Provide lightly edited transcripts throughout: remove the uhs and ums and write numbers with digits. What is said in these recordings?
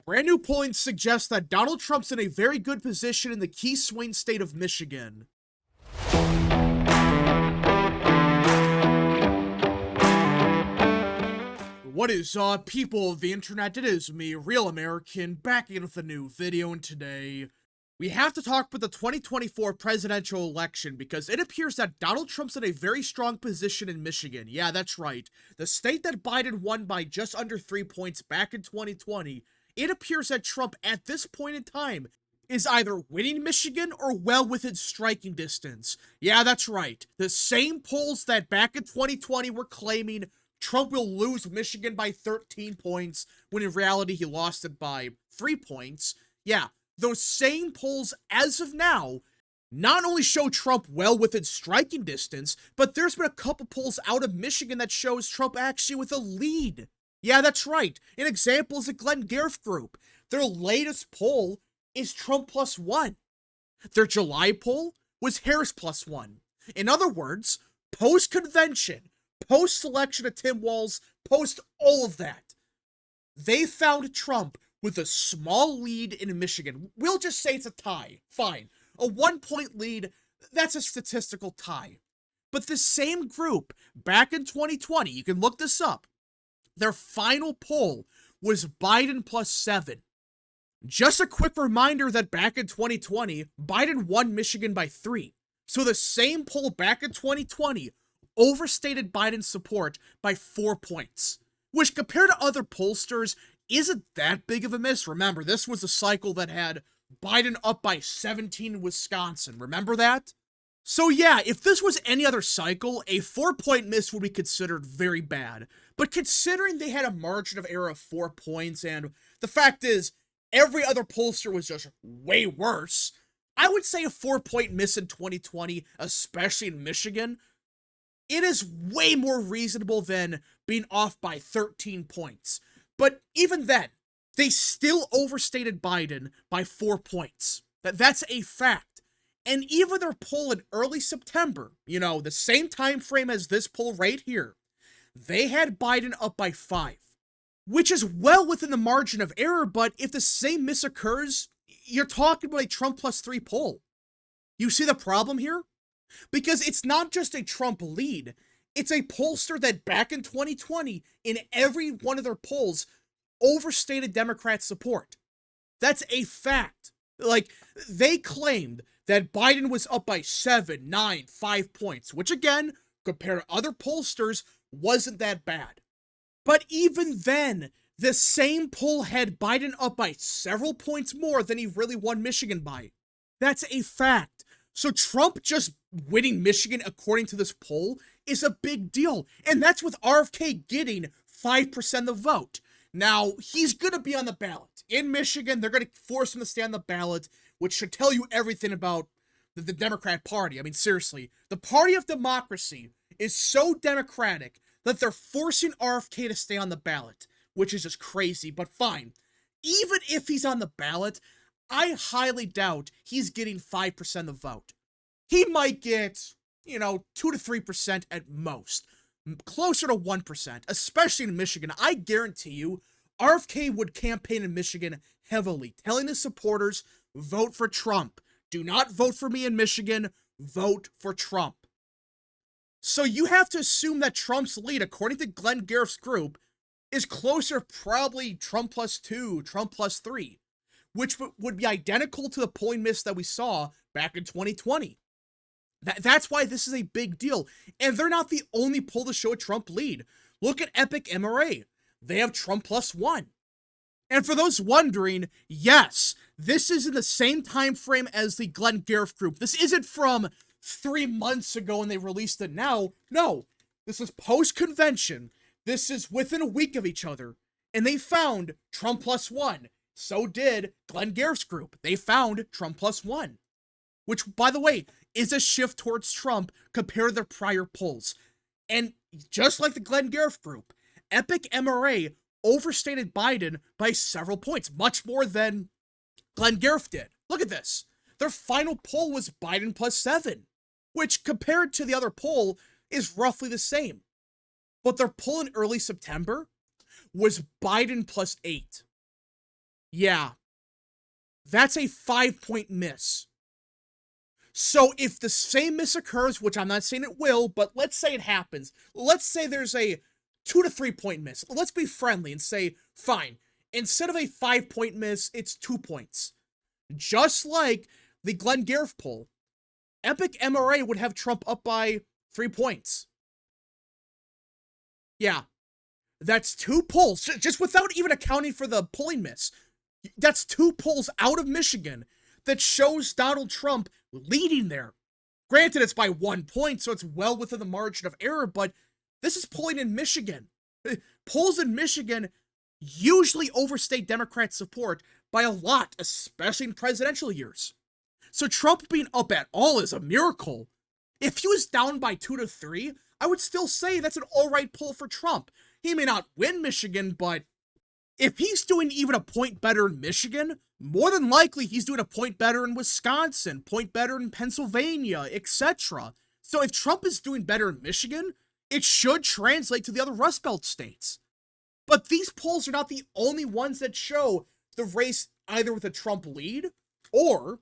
Brand new polling suggests that Donald Trump's in a very good position in the key swing state of Michigan. What is up, people of the internet? It is me, Real American, back in with a new video, and today we have to talk about the 2024 presidential election because it appears that Donald Trump's in a very strong position in Michigan. Yeah, that's right. The state that Biden won by just under 3 points back in 2020. It appears that Trump, at this point in time, is either winning Michigan or well within striking distance. Yeah, that's right. The same polls that back in 2020 were claiming Trump will lose Michigan by 13 points, when in reality he lost it by 3 points. Yeah, those same polls, as of now, not only show Trump well within striking distance, but there's been a couple polls out of Michigan that shows Trump actually with a lead. Yeah, that's right. An example is the Glenn Garf group. Their latest poll is Trump +1. Their July poll was Harris +1. In other words, post-convention, post-selection of Tim Walz, post all of that, they found Trump with a small lead in Michigan. We'll just say it's a tie. Fine. A 1-point lead, that's a statistical tie. But the same group, back in 2020, you can look this up, their final poll was Biden +7. Just a quick reminder that back in 2020, Biden won Michigan by 3. So the same poll back in 2020 overstated Biden's support by 4 points, which compared to other pollsters isn't that big of a miss. Remember, this was a cycle that had Biden up by 17 in Wisconsin. Remember that? So yeah, if this was any other cycle, a 4-point miss would be considered very bad. But considering they had a margin of error of 4 points, and the fact is, every other pollster was just way worse, I would say a 4-point miss in 2020, especially in Michigan, it is way more reasonable than being off by 13 points. But even then, they still overstated Biden by 4 points. That's a fact. And even their poll in early September, the same time frame as this poll right here, they had Biden up by 5, which is well within the margin of error. But if the same miss occurs, you're talking about a Trump +3 poll. You see the problem here? Because it's not just a Trump lead, it's a pollster that back in 2020, in every one of their polls, overstated Democrat support. That's a fact. Like, they claimed that Biden was up by 7, 9, 5 points, which again, compared to other pollsters, wasn't that bad. But even then, the same poll had Biden up by several points more than he really won Michigan by. That's a fact. So Trump just winning Michigan, according to this poll, is a big deal. And that's with RFK getting 5% of the vote. Now, he's going to be on the ballot. In Michigan, they're going to force him to stay on the ballot, which should tell you everything about the Democrat Party. I mean, seriously, the party of democracy is so democratic that they're forcing RFK to stay on the ballot, which is just crazy, but fine. Even if he's on the ballot, I highly doubt he's getting 5% of the vote. He might get, 2 to 3% at most. Closer to 1%, especially in Michigan. I guarantee you, RFK would campaign in Michigan heavily, telling his supporters, vote for Trump. Do not vote for me in Michigan, vote for Trump. So you have to assume that Trump's lead, according to Glenn Garf's group, is closer probably Trump +2, Trump +3, which would be identical to the polling miss that we saw back in 2020. That's why this is a big deal. And they're not the only poll to show a Trump lead. Look at EpicMRA. They have Trump +1. And for those wondering, yes, this is in the same time frame as the Glenn Garf group. This isn't from 3 months ago and they released it now. No, this is post-convention. This is within a week of each other. And they found Trump +1. So did Glenn Garf's group. They found Trump +1. Which, by the way, is a shift towards Trump compared to their prior polls. And just like the Glenn Garf group, EpicMRA overstated Biden by several points, much more than Glenn Garf did. Look at this. Their final poll was Biden +7, which compared to the other poll is roughly the same. But their poll in early September was Biden +8. Yeah, that's a 5-point miss. So if the same miss occurs, which I'm not saying it will, but let's say it happens. Let's say there's a 2 to 3 point miss. Let's be friendly and say, fine, instead of a 5-point miss, it's 2 points. Just like the Glenn Gareth poll, EpicMRA would have Trump up by 3 points. Yeah, that's 2 polls, just without even accounting for the polling miss. That's 2 polls out of Michigan that shows Donald Trump leading there. Granted, it's by 1 point, so it's well within the margin of error, but this is polling in Michigan. Polls in Michigan usually overstate Democrat support by a lot, especially in presidential years. So Trump being up at all is a miracle. If he was down by 2 to 3, I would still say that's an alright poll for Trump. He may not win Michigan, but if he's doing even a point better in Michigan, more than likely he's doing a point better in Wisconsin, point better in Pennsylvania, etc. So if Trump is doing better in Michigan, it should translate to the other Rust Belt states. But these polls are not the only ones that show the race either with a Trump lead or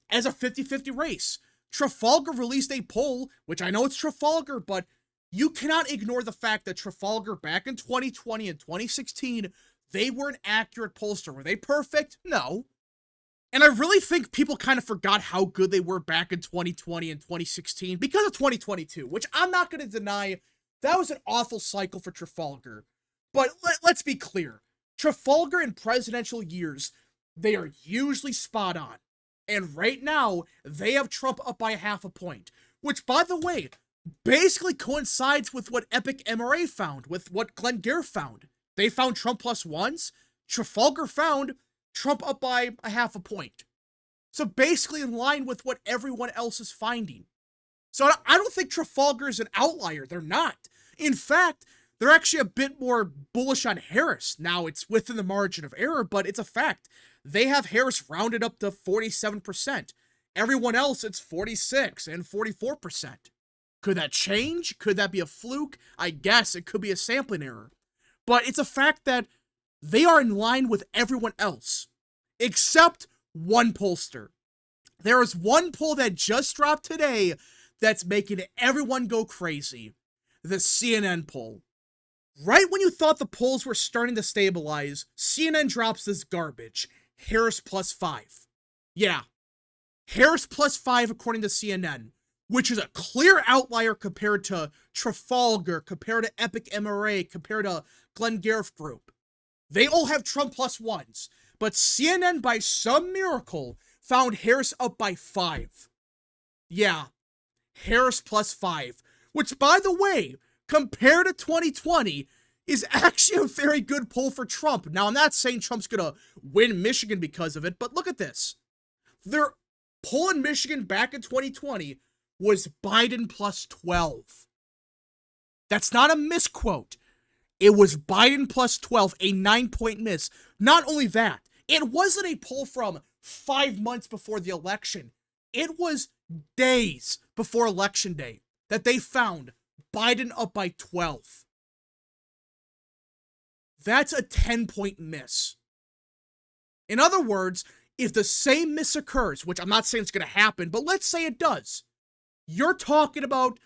as a 50-50 race. Trafalgar released a poll, which I know it's Trafalgar, but you cannot ignore the fact that Trafalgar back in 2020 and 2016, they were an accurate pollster. Were they perfect? No. And I really think people kind of forgot how good they were back in 2020 and 2016 because of 2022, which I'm not going to deny. That was an awful cycle for Trafalgar. But let's be clear. Trafalgar in presidential years, they are usually spot on. And right now, they have Trump up by 0.5 point, which, by the way, basically coincides with what EpicMRA found, with what Glenn Gareth found. They found Trump plus ones. Trafalgar found Trump up by 0.5 point. So basically in line with what everyone else is finding. So I don't think Trafalgar is an outlier. They're not. In fact, they're actually a bit more bullish on Harris. Now, it's within the margin of error, but it's a fact. They have Harris rounded up to 47%. Everyone else, it's 46 and 44%. Could that change? Could that be a fluke? I guess it could be a sampling error. But it's a fact that they are in line with everyone else, except one pollster. There is one poll that just dropped today that's making everyone go crazy. The CNN poll. Right when you thought the polls were starting to stabilize, CNN drops this garbage. Harris plus 5. Yeah. Harris plus 5 according to CNN, which is a clear outlier compared to Trafalgar, compared to EpicMRA, compared to Glenn Gareth Group. They all have Trump plus ones, but CNN, by some miracle, found Harris up by 5. Yeah, Harris plus 5, which, by the way, compared to 2020, is actually a very good poll for Trump. Now, I'm not saying Trump's gonna win Michigan because of it, but look at this. Their poll in Michigan back in 2020 was Biden plus 12. That's not a misquote. It was Biden plus 12, a 9-point miss. Not only that, it wasn't a poll from 5 months before the election. It was days before Election Day that they found Biden up by 12. That's a 10-point miss. In other words, if the same miss occurs, which I'm not saying it's going to happen, but let's say it does, you're talking about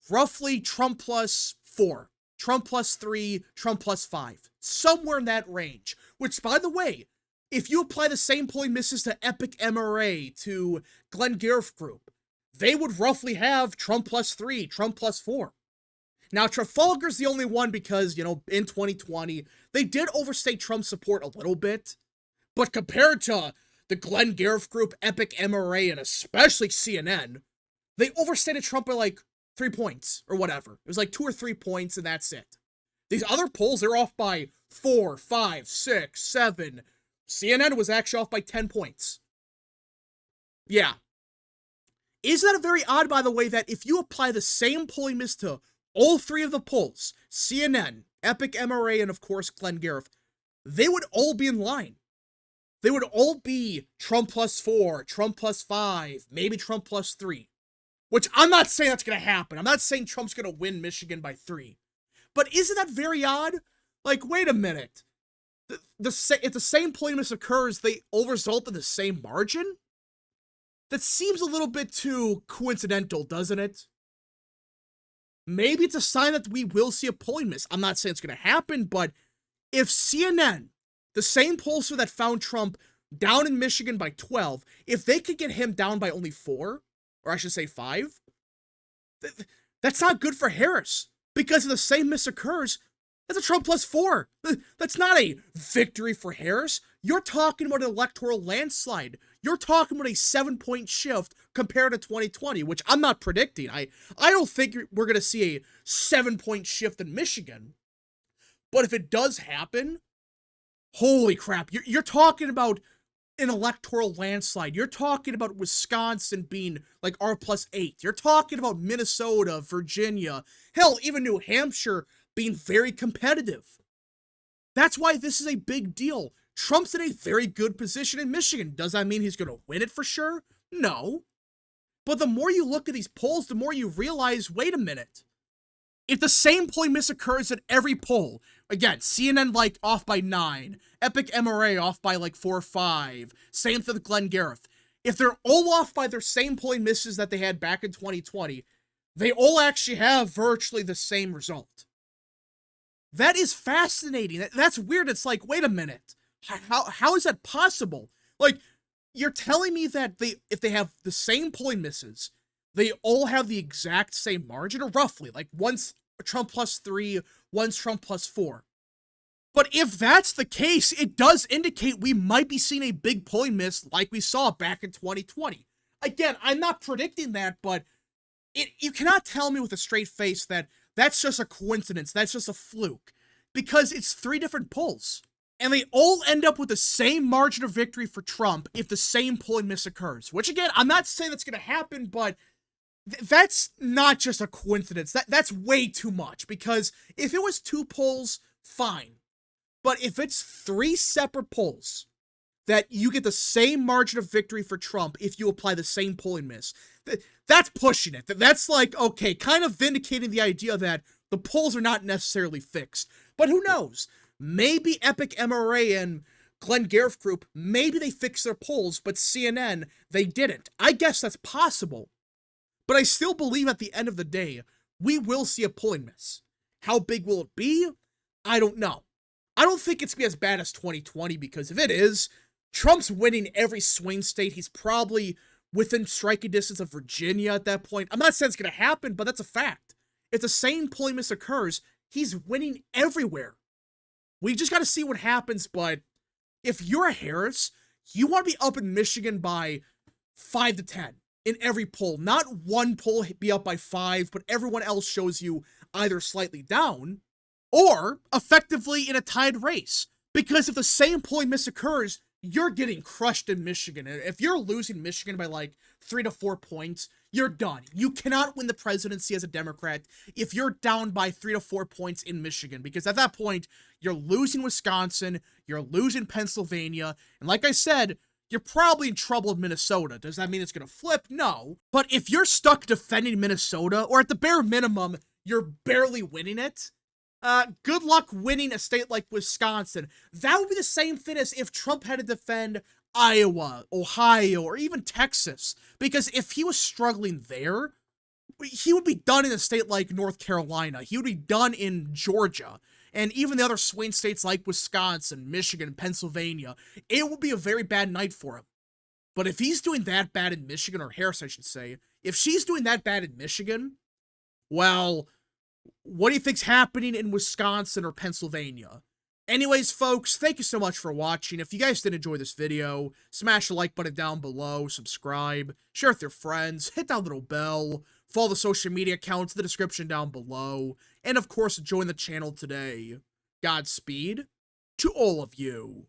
roughly Trump plus 4, Trump plus 3, Trump plus 5, somewhere in that range. Which, by the way, if you apply the same polling misses to EpicMRA, to Glenn Gareth Group, they would roughly have Trump plus 3, Trump plus 4. Now, Trafalgar's the only one because, in 2020, they did overstate Trump's support a little bit, but compared to the Glenn Gareth Group, EpicMRA, and especially CNN, they overstated Trump by like 3 points or whatever. It was like 2 or 3 points and that's it. These other polls, they're off by 4, 5, 6, 7. CNN was actually off by 10 points. Yeah. Isn't that very odd, by the way, that if you apply the same polling miss to all 3 of the polls, CNN, EpicMRA, and of course Glenn Gareth, they would all be in line. They would all be Trump plus 4, Trump plus 5, maybe Trump plus 3. Which I'm not saying that's going to happen. I'm not saying Trump's going to win Michigan by 3. But isn't that very odd? Like, wait a minute. if the same polling miss occurs, they all result in the same margin? That seems a little bit too coincidental, doesn't it? Maybe it's a sign that we will see a polling miss. I'm not saying it's going to happen, but if CNN, the same pollster that found Trump down in Michigan by 12, if they could get him down by only 4, or I should say 5, that's not good for Harris. Because if the same miss occurs, that's a Trump plus 4. That's not a victory for Harris. You're talking about an electoral landslide. You're talking about a 7-point shift compared to 2020, which I'm not predicting. I don't think we're going to see a 7-point shift in Michigan. But if it does happen, holy crap, you're talking about an electoral landslide. You're talking about Wisconsin being like R plus 8. You're talking about Minnesota, Virginia, hell, even New Hampshire being very competitive. That's why this is a big deal. Trump's in a very good position in Michigan. Does that mean he's going to win it for sure? No. But the more you look at these polls, the more you realize, wait a minute. If the same polling miss occurs at every poll, again, CNN like off by 9, EpicMRA off by like 4 or 5, same for the Glenn Gareth. If they're all off by their same polling misses that they had back in 2020, they all actually have virtually the same result. That is fascinating. That's weird. It's like, wait a minute. How is that possible? Like, you're telling me that if they have the same polling misses, they all have the exact same margin, or roughly, like one's Trump plus 3, one's Trump plus 4. But if that's the case, it does indicate we might be seeing a big polling miss like we saw back in 2020. Again, I'm not predicting that, but you cannot tell me with a straight face that that's just a coincidence, that's just a fluke, because it's 3 different polls. And they all end up with the same margin of victory for Trump if the same polling miss occurs. Which, again, I'm not saying that's going to happen, but that's not just a coincidence. That's way too much. Because if it was 2 polls, fine. But if it's 3 separate polls that you get the same margin of victory for Trump if you apply the same polling miss, that's pushing it. That's like, okay, kind of vindicating the idea that the polls are not necessarily fixed. But who knows? Maybe EpicMRA and Glenn Gareth Group, maybe they fixed their polls, but CNN, they didn't. I guess that's possible. But I still believe at the end of the day, we will see a polling miss. How big will it be? I don't know. I don't think it's going to be as bad as 2020, because if it is, Trump's winning every swing state. He's probably within striking distance of Virginia at that point. I'm not saying it's going to happen, but that's a fact. If the same polling miss occurs, he's winning everywhere. We just got to see what happens, but if you're a Harris, you want to be up in Michigan by 5 to 10 in every poll. Not one poll be up by 5, but everyone else shows you either slightly down or effectively in a tied race. Because if the same polling miss occurs, you're getting crushed in Michigan. If you're losing Michigan by like 3 to 4 points, you're done. You cannot win the presidency as a Democrat if you're down by 3 to 4 points in Michigan, because at that point, you're losing Wisconsin, you're losing Pennsylvania, and like I said, you're probably in trouble in Minnesota. Does that mean it's going to flip? No. But if you're stuck defending Minnesota, or at the bare minimum, you're barely winning it, good luck winning a state like Wisconsin. That would be the same thing as if Trump had to defend Iowa, Ohio, or even Texas. Because if he was struggling there, he would be done in a state like North Carolina. He would be done in Georgia. And even the other swing states like Wisconsin, Michigan, Pennsylvania. It would be a very bad night for him. But if he's doing that bad in Michigan, or Harris, I should say, if she's doing that bad in Michigan, well, what do you think's happening in Wisconsin or Pennsylvania? Anyways, folks, thank you so much for watching. If you guys did enjoy this video, smash the like button down below, subscribe, share with your friends, hit that little bell, follow the social media accounts in the description down below, and of course, join the channel today. Godspeed to all of you.